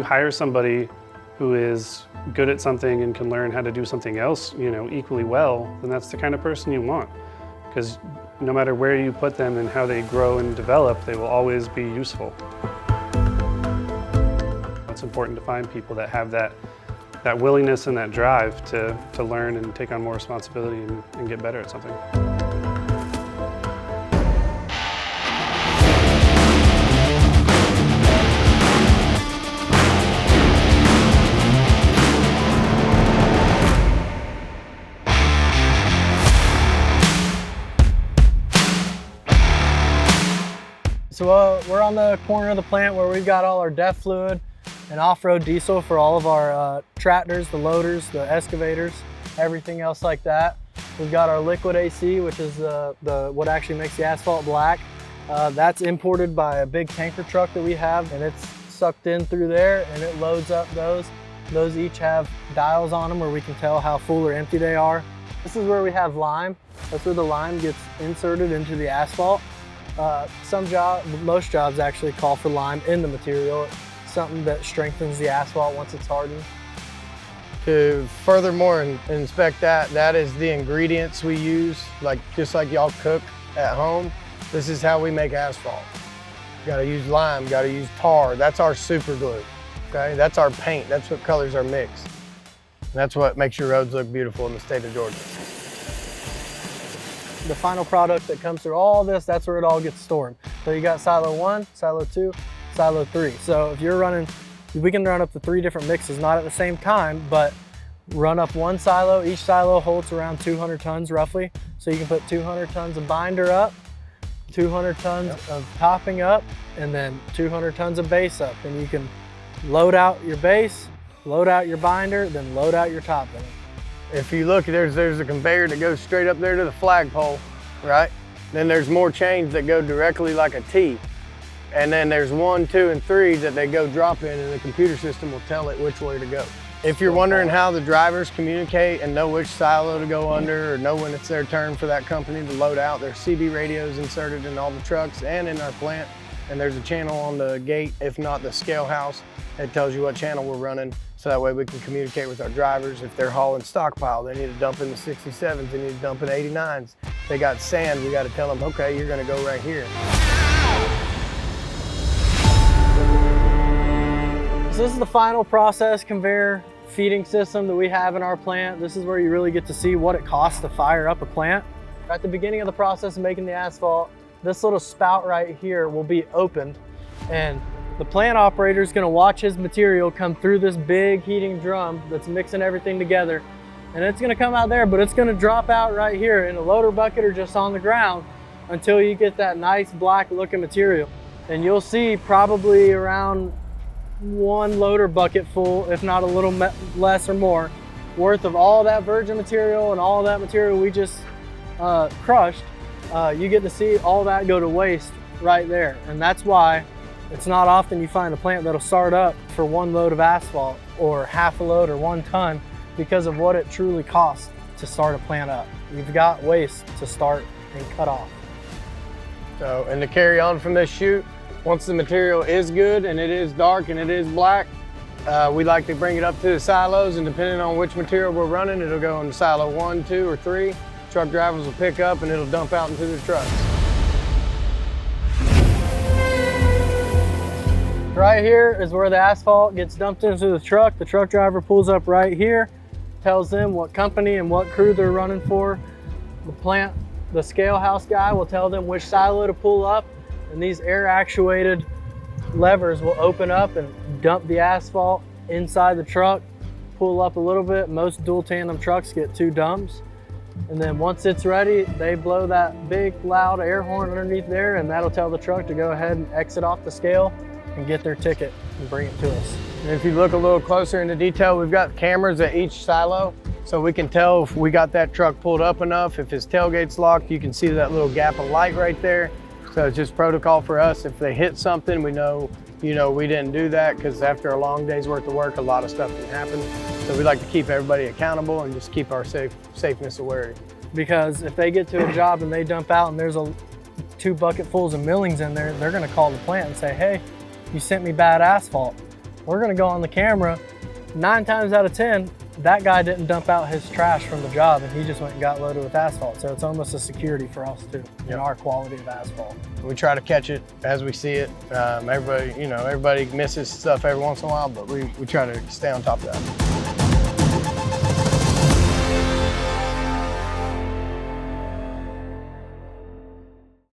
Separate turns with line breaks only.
hire somebody who is good at something and can learn how to do something else, equally well, then that's the kind of person you want. Because no matter where you put them and how they grow and develop, they will always be useful. It's important to find people that have that willingness and that drive to learn and take on more responsibility and get better at something.
So we're on the corner of the plant where we've got all our DEF fluid and off-road diesel for all of our tractors, the loaders, the excavators, everything else like that. We've got our liquid AC, which is what actually makes the asphalt black. That's imported by a big tanker truck that we have, and it's sucked in through there and it loads up those. Those each have dials on them where we can tell how full or empty they are. This is where we have lime. That's where the lime gets inserted into the asphalt. Most jobs actually call for lime in the material. It's something that strengthens the asphalt once it's hardened.
To furthermore inspect that is the ingredients we use, just like y'all cook at home. This is how we make asphalt. Got to use lime, got to use tar. That's our super glue, okay? That's our paint, that's what colors our mix. And that's what makes your roads look beautiful in the state of Georgia.
The final product that comes through all this, that's where it all gets stored. So you got silo 1, silo 2, silo 3. So if you're running, we can run up to 3 different mixes, not at the same time, but run up one silo. Each silo holds around 200 tons roughly. So you can put 200 tons of binder up, 200 tons of topping up, and then 200 tons of base up. And you can load out your base, load out your binder, then load out your topping.
If you look, there's a conveyor that goes straight up there to the flagpole, right? Then there's more chains that go directly like a T. And then there's 1, 2, and 3 that they go drop in, and the computer system will tell it which way to go. If you're wondering how the drivers communicate and know which silo to go under or know when it's their turn for that company to load out, there's CB radios inserted in all the trucks and in our plant. And there's a channel on the gate, if not the scale house, that tells you what channel we're running. So that way we can communicate with our drivers. If they're hauling stockpile, they need to dump in the 67s, they need to dump in 89s. If they got sand, we got to tell them, okay, you're going to go right here.
So this is the final process conveyor feeding system that we have in our plant. This is where you really get to see what it costs to fire up a plant. At the beginning of the process of making the asphalt, this little spout right here will be opened, and the plant operator is going to watch his material come through this big heating drum that's mixing everything together, and it's going to come out there, but it's going to drop out right here in a loader bucket or just on the ground until you get that nice black looking material. And you'll see probably around 1 loader bucket full, if not a little less or more, worth of all that virgin material and all that material we just crushed. You get to see all that go to waste right there. And that's why it's not often you find a plant that'll start up for 1 load of asphalt or half a load or 1 ton, because of what it truly costs to start a plant up. You've got waste to start and cut off.
So, and to carry on from this chute, once the material is good and it is dark and it is black, we like to bring it up to the silos, and depending on which material we're running, it'll go into silo 1, 2, or 3. Truck drivers will pick up and it'll dump out into the trucks.
Right here is where the asphalt gets dumped into the truck. The truck driver pulls up right here, tells them what company and what crew they're running for. The scale house guy will tell them which silo to pull up, and these air actuated levers will open up and dump the asphalt inside the truck, pull up a little bit. Most dual tandem trucks get 2 dumps. And then once it's ready, they blow that big loud air horn underneath there, and that'll tell the truck to go ahead and exit off the scale and get their ticket and bring it to us.
And if you look a little closer into detail, we've got cameras at each silo, so we can tell if we got that truck pulled up enough. If his tailgate's locked, you can see that little gap of light right there. So it's just protocol for us. If they hit something, we know, we didn't do that, because after a long day's worth of work, a lot of stuff can happen. So we like to keep everybody accountable and just keep our safeness aware.
Because if they get to a job and they dump out and there's 2 bucketfuls of millings in there, they're gonna call the plant and say, hey, you sent me bad asphalt. we're gonna go on the camera. 9 times out of 10, that guy didn't dump out his trash from the job and he just went and got loaded with asphalt. So it's almost a security for us too, in our quality of asphalt.
We try to catch it as we see it. Everybody misses stuff every once in a while, but we try to stay on top of that.